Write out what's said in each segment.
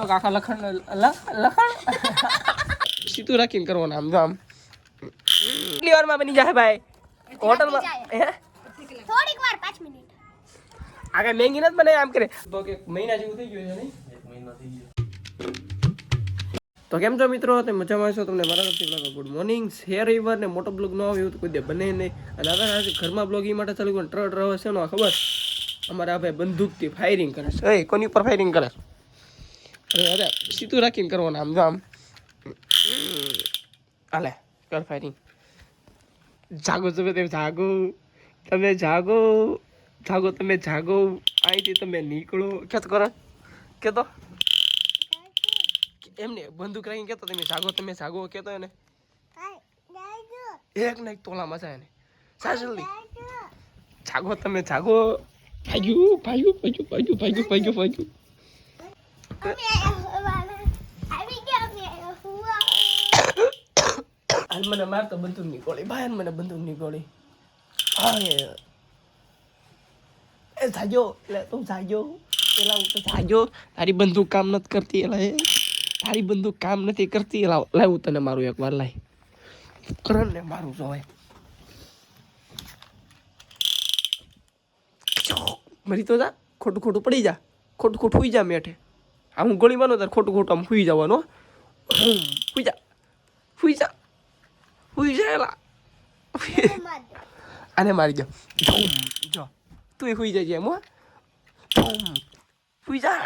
આખા લખણ સીધું રાખીને કરવાનું આમ જો આમ કેટલી વારમાં બની જાય ભાઈ હોટલમાં થોડીક વાર 5 મિનિટ આગળ મેંગી નથી બનાવી આમ કરે તો કે મહિના જેવું થઈ ગયું છે નહીં 1 મહિનો થઈ ગયો તો કેમ છો મિત્રો તમે મજામાં છો તમને મારા તરફથી ગુડ મોર્નિંગ શેર રિવર ને મોટો બ્લોગ ન આવ્યો તો કોઈ દે બને નહીં અને હવે આજે ઘરમાં બ્લોગ એ માટે ચાલુ કર્યું ટ્ર છે ને ખબર અમારા આ ભાઈ બંદૂકથી ફાયરિંગ કરે છે એ કોની ઉપર ફાયરિંગ કરે અરે સીધું રાખીને કરવાનું આમ જો આમ હાલે કર ફાયરિંગ જાગો તમે જાગો તમે જાગો જાગો તમે જાગો અહીંથી તમે નીકળો કે તો કરો કે તો એમને બંદૂક રાખીને કેતો તમે જાગો કેતો એને એક ને એક તોલા મજા એને સાજલી જાગો તમે જાગો ભાગ્યું મને મારતો બંદૂક ની ગોળી ભાઈ મને બંદૂક ની ગોળી એ જાગ્યો એટલે તું જાગ્યો પેલા હું તો જાગ્યો તારી બંદૂક કામ નથી કરતી એટલે તારી બંદૂક કામ નથી કરતી લાવ હું તને મારું એક વાર લાય કરણ ને મારું જોવાય મરી તો જા ખોટું પડી જા ખોટું હુઈ જા મેઠે આ હું ગોળી માનો તાર ખોટું આમ હુઈ જવાનું હુઈ જા એલા આને મારી દો જો તું હુઈ જજે એમ હો હુઈ જા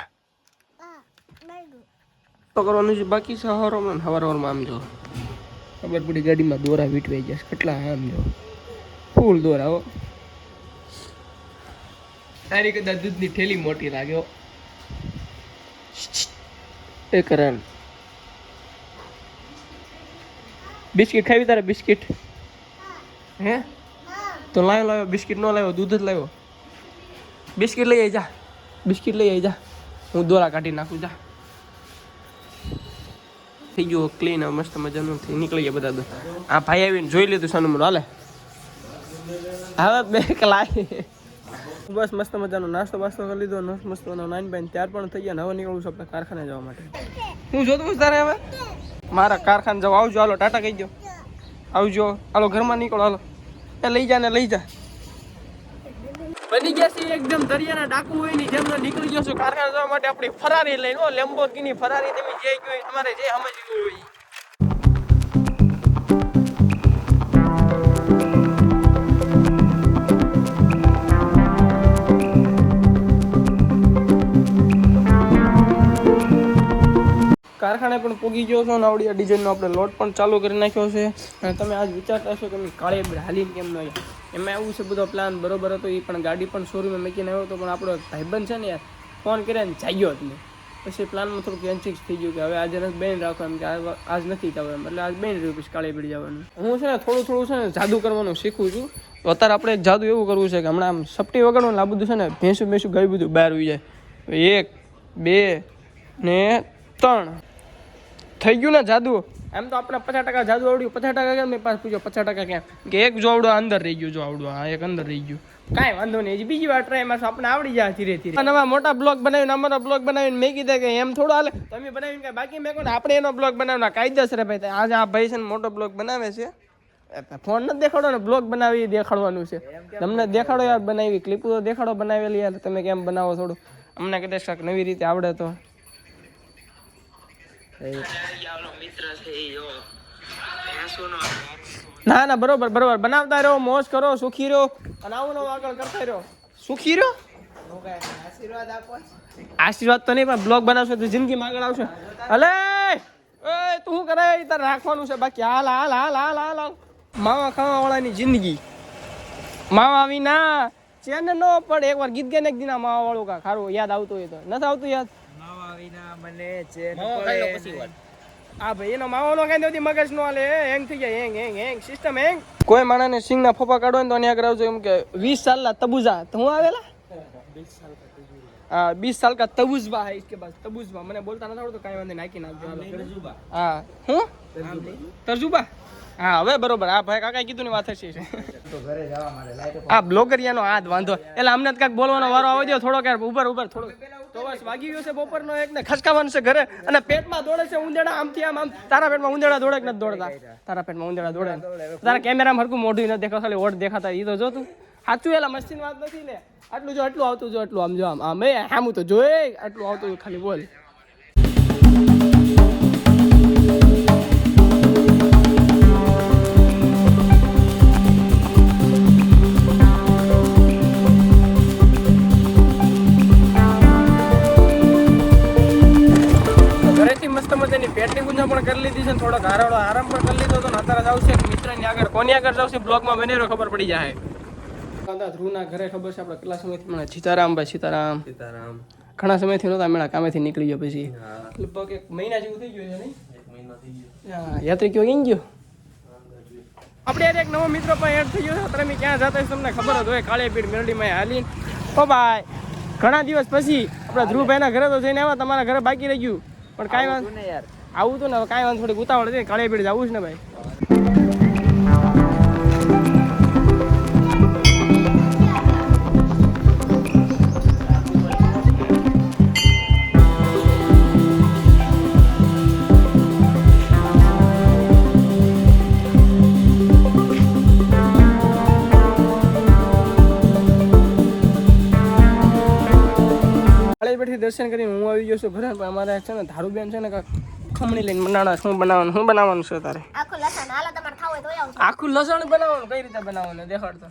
તો કરવાનું છે બાકી સવારમાં આમ જો ખબર પડી ગાડીમાં દોરા વીટવાઈ જશે કેટલા આમ જો ફૂલ દોરા હો તારી કદાચ દૂધની ઠેલી મોટી લાગ્યો એ કરણ બિસ્કિટ ખાવી તારે બિસ્કિટ હે તો લાવ્યો બિસ્કિટ ન લાવ્યો દૂધ જ લાવ્યો બિસ્કિટ લઈ આવી જા હું દોરા કાઢી નાખું જા થઈ ગયું ક્લીન મસ્ત મજાનું થઈ નીકળી ગયા બધા આ ભાઈ આવીને જોઈ લીધું સાનું હાલે હવે બે કલાક બસ મસ્ત મજાનો નાસ્તો કરી લીધો મસ્ત નાઈન બાઈન ત્યાર પણ થઈ ગયા હવે નીકળું છું આપણે કારખાને જવા માટે હું જોતું તારે હવે મારા કારખાને જવા આવજો હાલો ટાટા કહી દો આવજો હાલો ઘરમાં નીકળો હાલો એ લઈ જા બની ગયા છે એકદમ દરિયાના ડાકુ હોય ની જેમ નીકળી ગયો છું કારખાને જવા માટે આપણી ફરારી લઈને લેમ્બોર્ગિની ફરારી તમે જે ગયો તમારે જે સમજવું હોય કારખાને પણ પૂગી ગયો છો ને આવડી આ ડિઝાઇનનો આપણે લોટ પણ ચાલુ કરી નાખ્યો છે અને તમે આજ વિચારતા હશો કે કાળે હાલીને કેમ ન આવ્યા એમાં એવું છે બધો પ્લાન બરોબર હતો એ પણ ગાડી પણ શોરૂમે મૂકીને આવ્યો હતો પણ આપણો ભાઈબંધ છે ને યાર ફોન કર્યા ને જાગ્યો જ નહીં પછી પ્લાનમાં થોડુંક કેન્સિલ થઈ ગયું કે હવે આજે નથી બેન રાખો એમ કે આજ નથી જવું એમ એટલે આજ બેન રહ્યું પછી કાળે પડી જવાનું હું છે ને થોડું છે ને જાદુ કરવાનું શીખું છું તો અત્યારે આપણે જાદુ એવું કરવું છે કે હમણાં આમ સપટી વગાડવાનું આ બધું છે ને ભેંસું ગાય બધું બહાર આવી જાય 1 2 ને 3 થઈ ગયું ને જાદુ એમ તો આપણે 50% જાદુ આવડ્યું 50% કેમ મેં પાસ પૂછ્યો 50% ક્યાં કે એક જો આવડું અંદર રહી ગયું જો આવડું હા એક અંદર રહી ગયું કાંઈ વાંધો નહીં હજી બીજી વાર ટ્રાયમાં આપણે આવડી જાય ધીરે ધીરે નવા મોટા બ્લોગ બનાવીને અમારો બ્લોગ બનાવીને મેં કીધા કે એમ થોડું હાલે તમે બનાવીને કાંઈ બાકી મેં કહું આપણે એનો બ્લોગ બનાવના કાયદેસર ભાઈ આજે આ ભાઈ છે ને મોટો બ્લોગ બનાવે છે ફોન નથી દેખાડો ને બ્લોગ બનાવી દેખાડવાનું છે તમને દેખાડો યાર બનાવી ક્લિપ તો દેખાડો બનાવેલી યાર તમે કેમ બનાવો થોડું અમને કદાચ નવી રીતે આવડે તો ના બરોબર બનાવતા રહો મોજ કરો સુખી રહો અને આવું નવું આગળ કરતા રહો સુખી રહો આશીર્વાદ તો નહીં પણ બ્લોગ બનાવશો તો જિંદગીમાં આગળ આવશે હલે તું શું કરે તારે રાખવાનું છે બાકી હાલ માવા ખાવા વાળાની જિંદગી માવા વિના ચેન ન પડે એકવાર ગીત ગાઈને એક દિના માવા વાળું કા ખારું યાદ આવતું હોય તો નથી આવતું યાદ હા ભાઈ એનો માવાનો કઈ નથી મગજ નો હાલે હેંગ થઈ જાય હેંગ સિસ્ટમ હેંગ કોઈ માણસને સિંગ ના ફોફા કાઢવા તો અહીંયા કરાવજો એમ કે 20 સાલના તબુજા તો હું આવેલા 20 साल का तबुज़बा है इसके पास तबुज़बा मैंने बोलता ना था तो कहीं वांधे नाखी नाखજો હા હું તરજુબા હા હવે બરોબર આ ભાઈ કાકા કીધું ની વાત હશે તો ઘરે જવા માટે લાઈટ આ બ્લોગરિયાનો હાથ વાંધો એટલે અમને કાક બોલવાનો વારો આવે દો થોડો કે ઉપર થોડો તો બસ વાગી ગયો છે બપોરનો એક ને ખસકાવાનું છે ઘરે અને પેટમાં દોડે છે ઉંદેડા આમથી આમ તારા પેટમાં ઉંદેડા દોડે કે નથી દોડતા તારા પેટમાં ઉંદેડા દોડે તારા કેમેરામાં હરકું મોઢું નથી દેખાતું ખાલી ઓટ દેખાતા ઈ તો જો તું સાચું એલા મસ્તીની વાત નથી લે આટલું જો આટલું આવતું જો આટલું આમ જો આમ આમ તો જોઈ આટલું આવતું ખાલી બોલ પેટની ગુંજા પણ કરી લીધી છે થોડોક હારાડો આરામ પણ કરી લીધો હતો ને અત્યારે આવશે મિત્રની આગળ કોની આગળ આવશે બ્લોગમાં બની રહ્યો ખબર પડી જાય ધ્રુવના ઘરે ખબર છે આપણે કેટલા સમયથી મને સીતારામ ઘણા સમયથી નહોતા મેળા કામેથી નીકળી ગયો પછી લગભગ 1 મહિના જેવું થઈ ગયું છે નહીં 1 મહિનો થઈ ગયો યાત્રી કયો ગઈ ગયો આપણે યાર એક નવો મિત્ર પણ એડ થઈ ગયો છે અત્યારે ક્યાં જતા તમને ખબર જ હોય કાળી પીડ મેરડીમાં હાલીને ઓ ભાઈ ઘણા દિવસ પછી આપણા ધ્રુવભાઈના ઘરે તો જઈને આવ્યા તમારા ઘરે બાકી રહી ગયું પણ કાંઈ વાંધો નહીં યાર આવું તો ને કાંઈ વાંધો થોડીક ઉતાવળ છે કાળી પીડ જવું છે ને ભાઈ દર્શન કરીને હું આવી ગયો છું ઘરે પણ અમારે છે ને ધારુબેન છે ને ખમણી લઈને બનાવવાના શું બનાવવાનું છે તારે આખું લસણ હાલો તમારે ખાવું હોય તો આવો આખું લસણ બનાવવાનું કઈ રીતે બનાવવાનું દેખાડ તો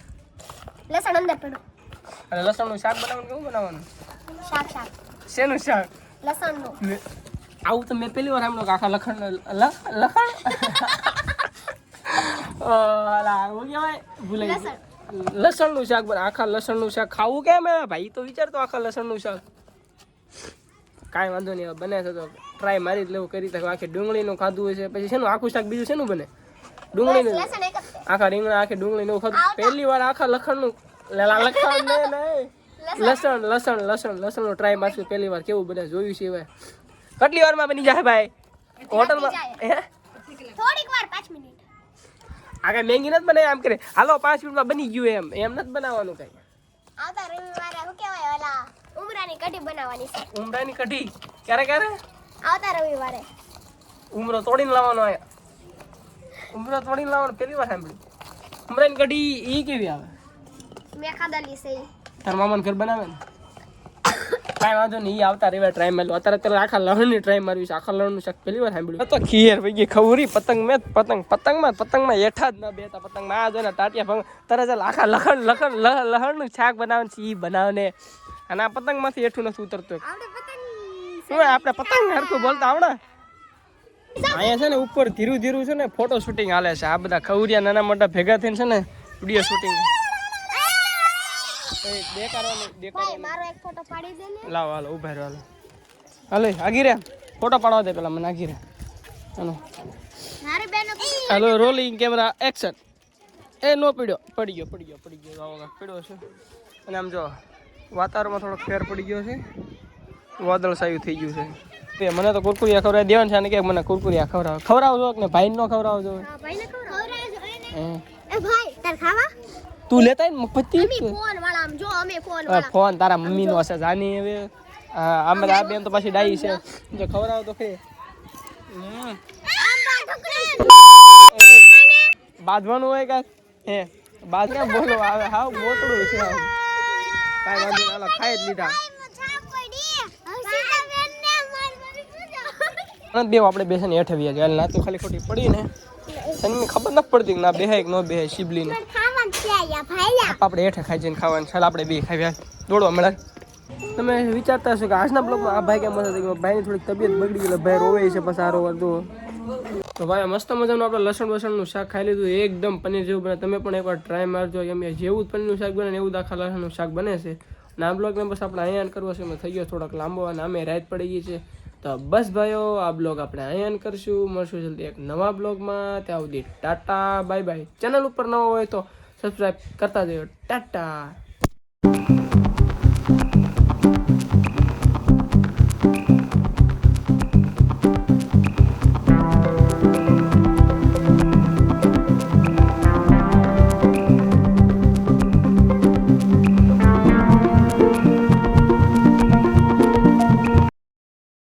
લસણ અંદર પડ્યું અને લસણનું શાક બનાવવાનું કેવું બનાવવાનું શાક શેનું શાક લસણનું આવું તો મેં પહેલી વાર સાંભળ્યું કે આખા લખણ હું કહેવાય ભૂલાઈ ગયું લસણનું શાક બને આખા લસણનું શાક ખાવું કેમ ભાઈ તો વિચારતો આખા લસણનું શાક કાંઈ વાંધો નહીં બને છે તો ટ્રાય મારી જ લેવું કરી શકે આખી ડુંગળીનું ખાધું હોય છે પછી શેનું આખું શાક બીજું શેનું બને ડુંગળીનું આખા રીંગણા આખી ડુંગળીનું ખાધું પહેલી વાર આખા લખણનું લસણનું ટ્રાય મારશું પહેલી વાર કેવું બને જોયું છે હવે કેટલી વારમાં બની જાય ભાઈ હોટલમાં થોડીક વાર 5 મિનિટ આગળ મેંગી નથી બનાવી આમ કરે હાલો 5 મિનિટમાં બની ગયું એમ નથી બનાવવાનું કઈ આવતા રવિવારે શું કહેવાય ઓલા ઉમરાની કઢી બનાવવાની છે ઉમરાની કઢી ક્યારે આવતા રવિવારે ઉમરો તોડીને લાવવાનો પહેલી વાર સાંભળ્યું ઉમરાની કઢી ઈ કેવી આવે મેં ખાધેલી છે તાર મામાને ઘર બનાવે ને કાંઈ વાંધો નહીં ઈ આવતા રવિવારે ટ્રાય માર્યો અત્યારે આખા લહણની ટ્રાય મારવી છે આખા લહણનું શાક પહેલી વાર સાંભળ્યું તો ખીર પડી ગઈ ખવરી પતંગમાં એઠા જ ના બેતા પતંગમાં આ જો ને ટાટિયા ભંગ તરત આખા લહણનું શાક બનાવે છે ઈ બનાવને અને આ પતંગમાંથી એઠું નથી ઉતરતું શું આપણે પતંગ હરખું બોલતા આવડે અહીંયા છે ને ઉપર ધીરું છે ને ફોટો શૂટિંગ હાલે છે આ બધા ખવરિયા નાના મોટા ભેગા થઈને છે ને વિડીયો શૂટિંગ મારો એક ફોટો પાડી દે ને લાવો હાલો ઉભા રહ્યો હાલો આગી રે ફોટો પાડવા દે પેલા મને આગી રે હાલો મારી બેનો હાલો રોલિંગ કેમેરા એક્શન એ નો પડી ગયો પડ્યો છે અને આમ જો વાતાવરણમાં થોડોક ફેર પડી ગયો છે વાદળ સાયું થઈ ગયું છે મને તો કુરકુરિયા ખવડાવી દેવાનું છે અને કે મને કુરકુરિયા ખવડાવજો કે ભાઈ નો ખવડાવજો ભાઈને ખવડાવજો એ ભાઈ તાર ખાવા તું લેતા ને મફતી ફોન વાળા આમ જો અમે ફોન વાળા ફોન તારા મમ્મી નો હશે જાની હવે અમે આ બેન તો પાછી ડાઈ છે જો ખવડાવ તો ખરી બાંધવાનું હોય કે હે બાંધને બોલો આવે હાવ મોટું છે કાંઈ વાંધો નહીં ખાઈ જ લીધા બે આપણે બેસીને હેઠ આવ્યા છે ના તો ખાલી ખોટી પડી ને તને ખબર નથી પડતી કે ના બેહાય કે ન બેહાય શિબલીને આપણે હેઠે ખાઈ જઈને ખાવાનું ચાલ આપણે બે ખાવ્યા દોડવા મળે તમે વિચારતા હશો કે આજના બ્લોગમાં આ ભાઈ કેમ મસ્ત ભાઈની થોડીક તબિયત બગડી ગઈ ભાઈ રોવે છે પછી સારો હતું તો ભાઈ મસ્ત મજાનું આપણે લસણનું શાક ખાઈ લીધું એકદમ પનીર જેવું બને તમે પણ એકવાર ટ્રાય મારજો એમ જેવું પનીરનું શાક બને ને એવું આખા લસણનું શાક બને છે અને આ બ્લોગને બસ આપણે અહીંયા કરવો છે એમાં થઈ ગયો થોડોક લાંબો અને અમે રાત પડી ગઈ છે તો બસ ભાઈઓ આ બ્લોગ આપણે અહીંયા કરશું મળશું જલ્દી એક નવા બ્લોગમાં ત્યાં સુધી ટાટા બાય બાય ચેનલ ઉપર નવો હોય તો સબસ્ક્રાઈબ કરતા જજો ટાટા